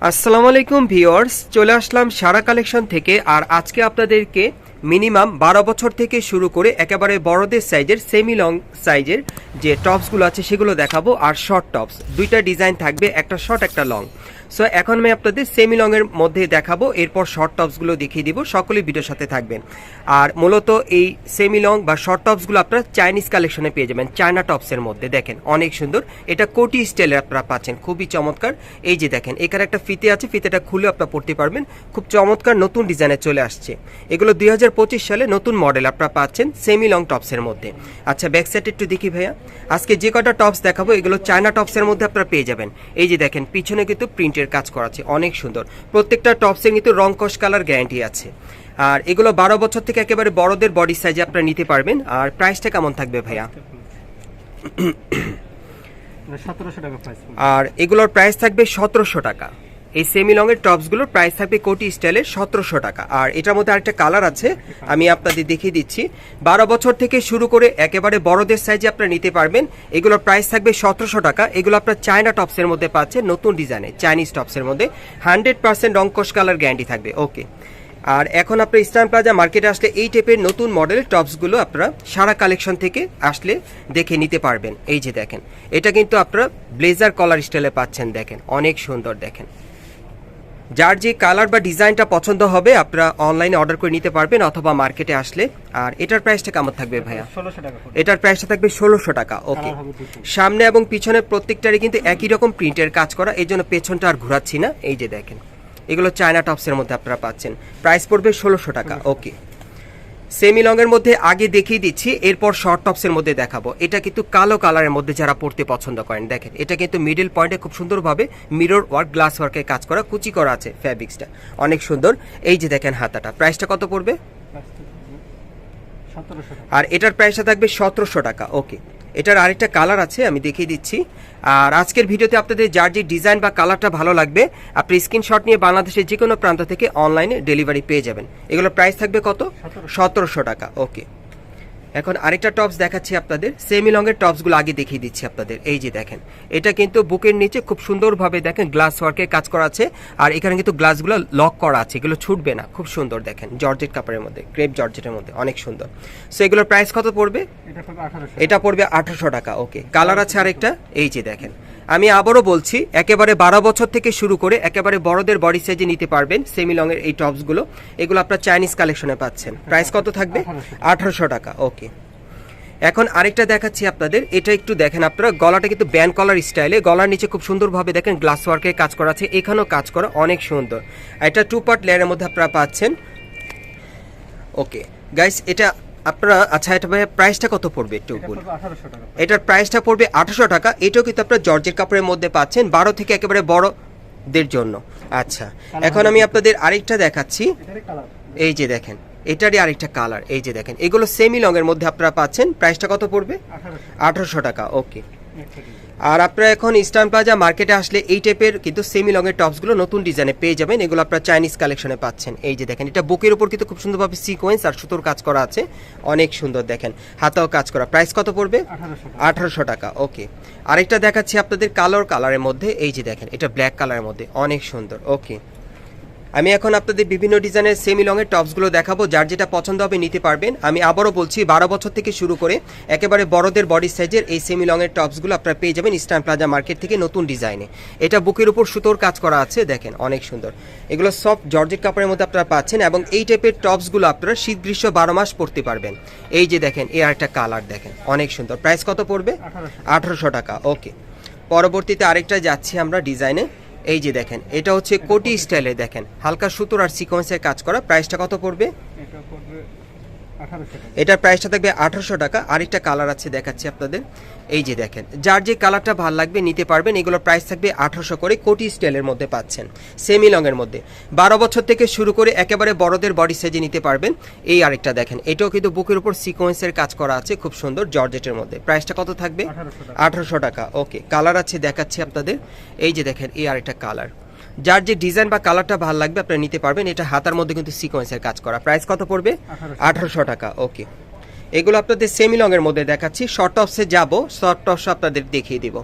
আসসালামু আলাইকুম ভিউয়ার্স, চলে আসলাম সারা কালেকশন থেকে। আর আজকে আপনাদেরকে মিনিমাম 12 বছর থেকে শুরু করে একেবারে বড়দের সাইজের সেমি লং সাইজের যে টপসগুলো আছে সেগুলো দেখাবো। আর শর্ট টপস দুইটা ডিজাইন থাকবে, একটা শর্ট একটা লং। সো এখন আমি আপনাদের সেমি লং এর মধ্যে দেখাবো, এরপর শর্ট টপসগুলো দেখিয়ে দিব। সকলেই ভিডিওর সাথে থাকবেন। আর মূলত এই সেমি লং বা শর্ট টপসগুলো আপনারা চাইনিজ কালেকশনে পেয়ে যাবেন, চায়না টপসের মধ্যে। দেখেন অনেক সুন্দর, এটা কোটি স্টাইলের আপনারা পাচ্ছেন, খুবই চমৎকার। এই যে দেখেন এখানে একটা ফিতে আছে, ফিতেটা খুলে আপনারা পড়তে পারবেন, খুব চমৎকার নতুন ডিজাইনে চলে আসছে। এগুলো 2025 সালে নতুন মডেল আপনারা পাচ্ছেন সেমি লং টপসের মধ্যে। আচ্ছা, ব্যাক সাইড একটু দেখি ভাইয়া। আজকে যে কটা টপস দেখাবো এগুলো চায়না টপসের মধ্যে আপনারা পেয়ে যাবেন। এই যে দেখেন পিছনে কিন্তু প্রিন্টের কাজ করা আছে, অনেক সুন্দর। প্রত্যেকটা টপসের কিন্তু রং কস কালার গ্যারান্টি আছে। আর এগুলো 12 বছর থেকে একেবারে বড়দের বডি সাইজে আপনারা নিতে পারবেন। আর প্রাইসটা কেমন থাকবে ভাইয়া? 1700 টাকা প্রাইস। আর এগুলোর প্রাইস থাকবে 1700 টাকা। এই সেমি লং এর টপসগুলোর প্রাইস থাকবে কোটি স্টাইলের 1700 টাকা। আর এটার মধ্যে আরেকটা কালার আছে, আমি আপনাদের দেখিয়ে দিচ্ছি। 12 বছর থেকে শুরু করে একেবারে বড়দের সাইজে আপনারা নিতে পারবেন। এগুলোর প্রাইস থাকবে 1700 টাকা। এগুলো আপনার চায়না টপসের মধ্যে পাচ্ছেন, নতুন ডিজাইনে চাইনিজ টপসের মধ্যে 100% রংকশ কালার গ্যারান্টি থাকবে। ওকে। আর এখন আপনার ইস্টার্ন প্লাজা মার্কেটে আসলে এই টাইপের নতুন মডেলের টপসগুলো আপনারা সারা কালেকশন থেকে আসলে দেখে নিতে পারবেন। এই যে দেখেন এটা কিন্তু আপনারা ব্লেজার কলার স্টাইলে পাচ্ছেন, দেখেন অনেক সুন্দর। দেখেন যার যে কালার বা ডিজাইনটা পছন্দ হবে আপনারা অনলাইনে অর্ডার করে নিতে পারবেন অথবা মার্কেটে আসলে। আর এটার প্রাইসটা কেমন থাকবে ভাইয়া? 1600 টাকা। এটার প্রাইসটা থাকবে 1600 টাকা। ওকে। সামনে এবং পিছনে প্রত্যেকটারই কিন্তু একই রকম প্রিন্টের কাজ করা, এই জন্য পেছনটা আর ঘোরাচ্ছি না। এই যে দেখেন এগুলো চায়না টপসের মধ্যে আপনারা পাচ্ছেন, প্রাইস পড়বে 1600 টাকা। ওকে। সেমি লং এর মধ্যে আগে দেখিয়ে দিচ্ছি, এরপর শর্ট টপসের মধ্যে দেখাবো। এটা কিন্তু কালো কালারের মধ্যে যারা পড়তে পছন্দ করেন, দেখেন এটা কিন্তু মিডল পয়েন্টে খুব সুন্দরভাবে মিরর ওয়ার্ক, গ্লাস ওয়ার্কের কাজ করা, কুচি করা আছে, ফ্যাব্রিক্সটা অনেক সুন্দর। এই যে দেখেন হাতাটা, প্রাইসটা কত পড়বে? 1700 টাকা। আর এটার প্রাইসটা থাকবে 1700 টাকা। ওকে। এটার আরেকটা কালার আছে, আমি দেখিয়ে দিচ্ছি। আর আজকের ভিডিওতে আপনাদের যার যে ডিজাইন বা কালারটা ভালো লাগবে আপনি স্ক্রিনশট নিয়ে বাংলাদেশের যে কোনো প্রান্ত থেকে অনলাইনে ডেলিভারি পেয়ে যাবেন। এগুলোর প্রাইস থাকবে কত? 1700 টাকা। ওকে। এখন আরেকটা টপস দেখাচ্ছি আপনাদের, সেমি লং এর টপসগুলো আগে দেখিয়ে দিচ্ছি আপনাদের। এই যে দেখেন এটা কিন্তু বুকের নিচে খুব সুন্দরভাবে দেখেন গ্লাস ওয়ার্কের কাজ করা আছে। আর এখানে কিন্তু গ্লাসগুলো লক করা আছে, এগুলো ছুটবে না, খুব সুন্দর। দেখেন জর্জেট কাপড়ের মধ্যে, ক্রেপ জর্জেটের মধ্যে, অনেক সুন্দর। সো এগুলোর প্রাইস কত পড়বে? এটা পড়বে 1800। এটা পড়বে 1800 টাকা। ওকে। কালার আছে আরেকটা, এই যে দেখেন। আমি আবারও বলছি একেবারে 12 বছর থেকে শুরু করে একেবারে বড়দের বডি সাইজে নিতে পারবেন সেমি লং এর এই টপসগুলো। এগুলো আপনার চাইনিজ কালেকশনে পাচ্ছেন। প্রাইস কত থাকবে? 1800 টাকা। ওকে। এখন আরেকটা দেখাচ্ছি আপনাদের, এটা একটু দেখেন আপনারা, গলাটা কিন্তু ব্যান্ড কলার স্টাইলে, গলার নিচে খুব সুন্দরভাবে দেখেন গ্লাস ওয়ার্কের কাজ করা আছে, এখানেও কাজ করা, অনেক সুন্দর। এটা 2 পার্ট লেয়ারের মধ্যে আপনারা পাচ্ছেন। ওকে গাইস, এটা আপনারা, আচ্ছা এটা ভাই প্রাইসটা কত পড়বে একটু বলুন? 1800 টাকা। এটার প্রাইসটা পড়বে 1800 টাকা। এটাও কিন্তু আপনারা জর্জেট কাপড়ের মধ্যে পাচ্ছেন, 12 থেকে একেবারে বড়দের জন্য। আচ্ছা, এখন আমি আপনাদের আরেকটা দেখাচ্ছি। এটারই কালার। এই যে দেখেন এটারই আরেকটা কালার। এই যে দেখেন এগুলো সেমি লং এর মধ্যে আপনারা পাচ্ছেন। প্রাইসটা কত পড়বে? 1800 টাকা। ওকে। আর আপনারা এখন ইস্টার্ন প্লাজা মার্কেটে আসলে এই টাইপের কিন্তু সেমি লং এর টপসগুলো নতুন ডিজাইনে পেয়ে যাবেন। এগুলো আপনারা চাইনিজ কালেকশনে পাচ্ছেন। এই যে দেখেন এটা বুকের উপর কিন্তু খুব সুন্দরভাবে সিকোয়েন্স আর সুতোর কাজ করা আছে, অনেক সুন্দর। দেখেন হাতাও কাজ করা। প্রাইস কত পড়বে? 1800 টাকা। ওকে। আরেকটা দেখাচ্ছি আপনাদের কালারের মধ্যে। এই যে দেখেন এটা ব্ল্যাক কালারের মধ্যে, অনেক সুন্দর। ওকে। আমি এখন আপনাদের বিভিন্ন ডিজাইনের সেমি লং এর টপসগুলো দেখাবো, যার যেটা পছন্দ হবে নিতে পারবেন। আমি আবারও বলছি 12 বছর থেকে শুরু করে একেবারে বড়দের বডি সাইজের এই সেমি লং এর টপসগুলো আপনারা পেয়ে যাবেন ইস্টার্ন প্লাজা মার্কেট থেকে নতুন ডিজাইনে। এটা বুকের উপর সুতোর কাজ করা আছে, দেখেন অনেক সুন্দর। এগুলো সফট জর্জেট কাপড়ের মধ্যে আপনারা পাচ্ছেন এবং এই টাইপের টপসগুলো আপনারা শীত গ্রীষ্ম 12 মাস পরতে পারবেন। এই যে দেখেন এর একটা কালার দেখেন, অনেক সুন্দর। প্রাইস কত পড়বে? 1800 টাকা। ওকে। পরবর্তীতে আরেকটা যাচ্ছি আমরা ডিজাইনে। এই যে দেখেন এটা হচ্ছে কোটি স্টাইলে, দেখেন হালকা সুতোর আর সিকোয়েন্সের কাজ করা। প্রাইসটা কত পড়বে? এটা পড়বে 1800 টাকা। এটার প্রাইসটা থাকবে 1800 টাকা। আরেকটা কালার আছে দেখাচ্ছি আপনাদের। এই যে দেখেন যার যে কালারটা ভালো লাগবে নিতে পারবেন। এগুলোর প্রাইস থাকবে 1800 করে, কোটি স্টাইলের মধ্যে পাচ্ছেন সেমি লং এর মধ্যে। 12 বছর থেকে শুরু করে একেবারে বড়দের বডি সাইজে নিতে পারবেন। এই আরেকটা দেখেন এটাও কিন্তু বুকের উপর সিকোয়েন্সের কাজ করা আছে, খুব সুন্দর জর্জেটের মধ্যে। প্রাইসটা কত থাকবে? 1800 টাকা। ওকে। কালার আছে দেখাচ্ছি আপনাদের। এই যে দেখেন এই আরেকটা কালার, যার যে ডিজাইন বা কালারটা ভালো লাগবে আপনারা নিতে পারবেন। এটা হাতার মধ্যে কিন্তু সিকোয়েন্সের কাজ করা। প্রাইস কত পড়বে? 1800 টাকা। ওকে। এগুলো আপনাদের সেমি লং এর মধ্যে দেখাচ্ছি। শর্ট টপসে যাব, শর্ট টপস আপনাদের দেখিয়ে দিব।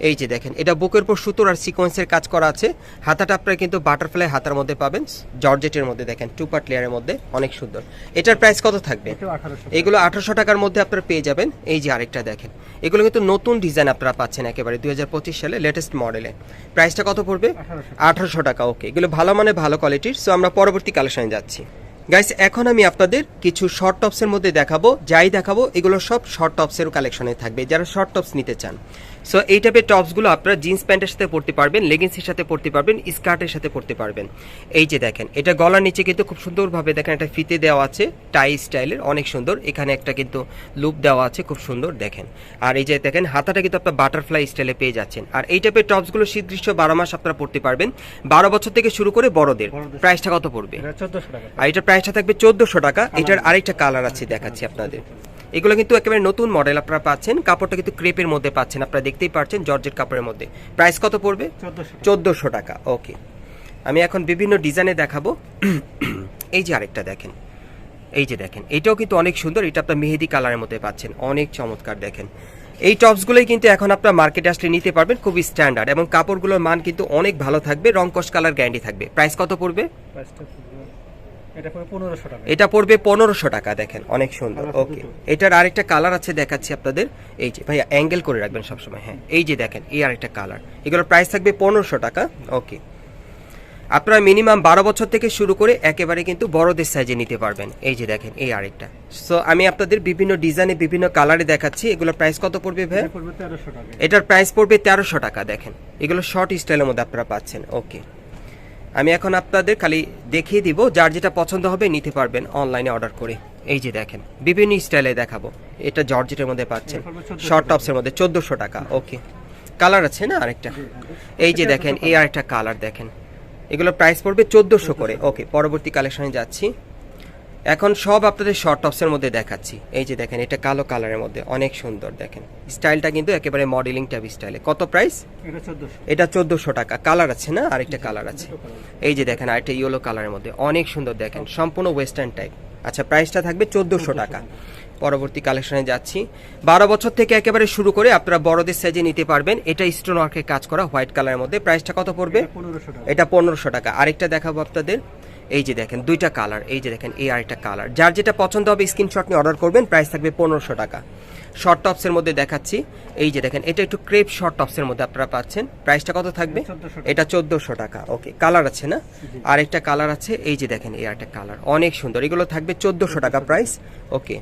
এই যে দেখেন, এটা বুকের উপর সুতোর আর সিকোয়েন্সের কাজ করা আছে। হাতাটা আপনারা কিন্তু বাটারফ্লাই হাতার মধ্যে পাবেন, জর্জেটের মধ্যে দেখেন, 2 পার্ট লেয়ারের মধ্যে, অনেক সুন্দর। এটার প্রাইস কত থাকবে? এটাও 1800 এগুলো 1800 টাকার মধ্যে আপনারা পেয়ে যাবেন। এই যে আরেকটা দেখেন, এগুলো কিন্তু নতুন ডিজাইন আপনারা পাচ্ছেন একেবারে 2025 সালে লেটেস্ট মডেলে। প্রাইসটা কত পড়বে? 1800 টাকা। ওকে, এগুলো ভালো মানে ভালো কোয়ালিটির। সো আমরা পরবর্তী কালেকশনে যাচ্ছি। গাইস, এখন আমি আপনাদের কিছু শর্ট টপসের মধ্যে দেখাবো। যাই দেখাবো এগুলো সব শর্ট টপসের কালেকশনে থাকবে, যারা শর্ট টপস নিতে চান। সো এই টাইপের টপসগুলো আপনারা জিন্স প্যান্টের সাথে পরতে পারবেন, লেগিংসের সাথে পরতে পারবেন, স্কার্টের সাথে পরতে পারবেন। এই যে দেখেন, এটা গলার নিচে কিন্তু খুব সুন্দরভাবে দেখেন একটা ফিতে দেওয়া আছে, টাই স্টাইলের, অনেক সুন্দর। এখানে একটা কিন্তু লুপ দেওয়া আছে, খুব সুন্দর দেখেন। আর এই যে দেখেন, হাতাটা কিন্তু আপনার বাটারফ্লাই স্টাইলে পেয়ে যাচ্ছেন। আর এই টাইপের টপসগুলো শীত গ্রীষ্ম 12 মাস আপনারা পরতে পারবেন, 12 বছর থেকে শুরু করে বড়দের। প্রাইসটা কত পড়বে? এটা 1400 টাকা। আর এটার প্রাইসটা থাকবে 1400 টাকা। এটার আরেকটা কালার আছে, দেখাচ্ছি আপনাদের। এগুলো কিন্তু একেবারে নতুন মডেল আপনারা পাচ্ছেন, কাপড়টা কিন্তু ক্রেপের মধ্যে পাচ্ছেন, আপনারা দেখতেই পাচ্ছেন, জর্জেট কাপড়ের মধ্যে। প্রাইস কত পড়বে? 1400 টাকা। ওকে, আমি এখন বিভিন্ন ডিজাইনে দেখাবো। এই যে আরেকটা দেখেন, এই যে দেখেন, এটাও কিন্তু অনেক সুন্দর। এটা আপনার মেহেদি কালারের মধ্যে পাচ্ছেন, অনেক চমৎকার দেখেন। এই টপসগুলোই কিন্তু এখন আপনার মার্কেটে আসলে নিতে পারবেন, খুবই স্ট্যান্ডার্ড, এবং কাপড়গুলোর মান কিন্তু অনেক ভালো থাকবে, রং কস কালার গ্যারান্টি থাকবে। প্রাইস কত পড়বে? এটা পড়বে 1500 টাকা। এটা পড়বে 1500 টাকা। দেখেন, অনেক সুন্দর। ওকে, এটার আরেকটা কালার আছে, দেখাচ্ছি আপনাদের। এই যে ভাইয়া অ্যাঙ্গেল করে রাখবেন সবসময়। হ্যাঁ, এই যে দেখেন, এই আরেকটা কালার। এগুলোর প্রাইস থাকবে 1500 টাকা। ওকে, আপনারা মিনিমাম 12 বছর থেকে শুরু করে একেবারে কিন্তু বড়দের সাইজে নিতে পারবেন। এই যে দেখেন, এই আরেকটা। সো আমি আপনাদের বিভিন্ন ডিজাইনে বিভিন্ন কালারে দেখাচ্ছি। এগুলোর প্রাইস কত পড়বে ভাই? এটা পড়বে 1300 টাকা। এটার প্রাইস পড়বে 1300 টাকা। দেখেন, এগুলো শর্ট স্টাইলের মধ্যে আপনারা পাচ্ছেন। ওকে, আমি এখন আপনাদের খালি দেখিয়ে দিব, যার যেটা পছন্দ হবে নিতে পারবেন অনলাইনে অর্ডার করে। এই যে দেখেন, বিভিন্ন স্টাইলে দেখাবো। এটা জর্জেটের মধ্যে পাচ্ছেন, শর্ট টপসের মধ্যে 1400 টাকা। ওকে, কালার আছে না আরেকটা? এই যে দেখেন, এই আরেকটা কালার দেখেন। এগুলোর প্রাইস পড়বে 1400 করে। ওকে, পরবর্তী কালেকশনে যাচ্ছি। এখন সব আপনাদের শর্ট টপসের মধ্যে দেখাচ্ছি। এই যে দেখেন, এটা কালো কালারের মধ্যে, অনেক সুন্দর দেখেন। স্টাইলটা কিন্তু একেবারে মডেলিং টাইপ স্টাইলে। কত প্রাইস? এটা 1400। এটা 1400 টাকা। কালার আছে না আরেকটা কালার আছে? এই যে দেখেন, আরেকটা ইয়েলো কালারের মধ্যে, অনেক সুন্দর দেখেন, সম্পূর্ণ ওয়েস্টার্ন টাইপ। আচ্ছা, প্রাইসটা থাকবে 1400 টাকা। পরবর্তী কালেকশনে যাচ্ছি। 12 বছর থেকে একেবারে শুরু করে আপনারা বড়দের সাইজে নিতে পারবেন। এটা স্টোন ওয়ার্কের কাজ করা হোয়াইট কালারের মধ্যে। প্রাইসটা কত পড়বে? 1500 টাকা। এটা 1500 টাকা। আরেকটা দেখাবো আপনাদের। এই যে দেখেন, দুইটা কালার। এই যে দেখেন, এই আরেকটা কালার। যার যেটা পছন্দ হবে স্ক্রিনশট নিয়ে অর্ডার করবেন। প্রাইস থাকবে 1500 টাকা। শর্ট টপসের মধ্যে দেখাচ্ছি। এই যে দেখেন, এটা একটু ক্রেপ শর্ট টপসের মধ্যে আপনারা পাচ্ছেন। প্রাইসটা কত থাকবে? 1400 টাকা। এটা 1400 টাকা। ওকে, কালার আছে না আরেকটা কালার আছে? এই যে দেখেন, এই আরেকটা কালার, অনেক সুন্দর। এগুলো থাকবে 1400 টাকা প্রাইস। ওকে,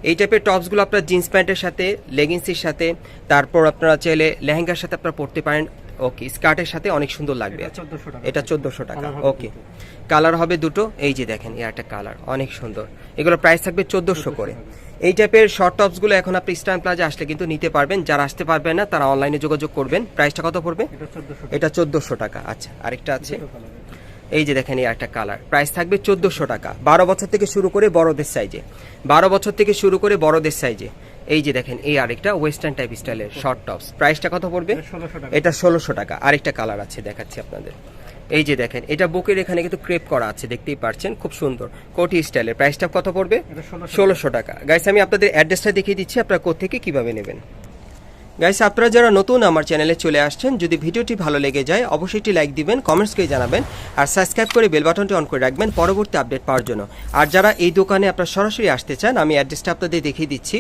এই টাইপের টপসগুলো আপনারা জিন্স প্যান্টের সাথে, লেগিংসের সাথে, তারপর আপনারা চাইলে লেহেঙ্গার সাথে আপনারা পরতে পারেন। ওকে, স্কার্টের সাথে অনেক সুন্দর লাগবে। এটা 1400 টাকা। এটা 1400 টাকা। কালার হবে ওকে, দুটো। কালার হবে দুটো। এই যে দেখেন, এই একটা কালার, অনেক সুন্দর। এগুলো প্রাইস থাকবে 1400 করে। এই টাইপের শর্ট টপসগুলো এখন আপনি ইস্টার্ন প্লাজা আসলে কিন্তু নিতে পারবেন। যারা আসতে পারবেন না তারা অনলাইনে যোগাযোগ করবেন। প্রাইসটা কত পড়বে? এটা 1400 টাকা। এটা 1400 টাকা। আচ্ছা, আরেকটা আছে। দুটো কালার আছে। এই যে দেখেন, এই একটা কালার। প্রাইস থাকবে 1400 টাকা। 12 বছর থেকে শুরু করে বড়দের সাইজে। 12 বছর থেকে শুরু করে বড়দের সাইজে। এই যে দেখেন, এই আরেকটা ওয়েস্টার্ন টাইপ স্টাইলের শর্ট টপস। প্রাইসটা কত পড়বে? এটা 1600 টাকা। এটা 1600 টাকা। আরেকটা কালার আছে, দেখাচ্ছি আপনাদের। এই যে দেখেন, এটা বুকের এখানে কিন্তু ক্রেপ করা আছে, দেখতেই পাচ্ছেন, খুব সুন্দর কোটি স্টাইলের। প্রাইসটা কত পড়বে? এটা 1600 টাকা। গাইস, আমি আপনাদের অ্যাড্রেসটা দেখিয়ে দিচ্ছি, আপনারা কোত্থেকে কিভাবে নেবেন। গাইস, আপনারা যারা নতুন আমার চ্যানেলে চলে আসছেন, যদি ভিডিওটি ভালো লেগে যায় অবশ্যই একটি লাইক দিবেন, কমেন্টস করে জানাবেন, আর সাবস্ক্রাইব করে বেল বাটনটি অন করে রাখবেন পরবর্তী আপডেট পাওয়ার জন্য। আর যারা এই দোকানে আপনারা সরাসরি আসতে চান, আমি অ্যাড্রেসটা আপনাদের দেখিয়ে দিচ্ছি।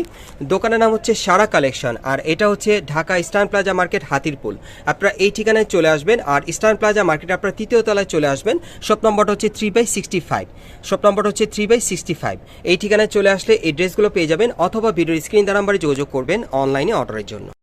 দোকানের নাম হচ্ছে সারা কালেকশন, আর এটা হচ্ছে Dhaka Eastern Plaza market, Hatirpool. আপনারা এই ঠিকানায় চলে আসবেন, আর ইস্টার্ন প্লাজা মার্কেট আপনারা 3য় তলায় চলে আসবেন। শপ নম্বরটা হচ্ছে 3/65। শপ নম্বরটা হচ্ছে 3/65। এই ঠিকানায় চলে আসলে এই ড্রেসগুলো পেয়ে যাবেন, অথবা ভিডিওর স্ক্রিন নাম্বারে যোগাযোগ করবেন অনলাইনে অর্ডারের জন্য।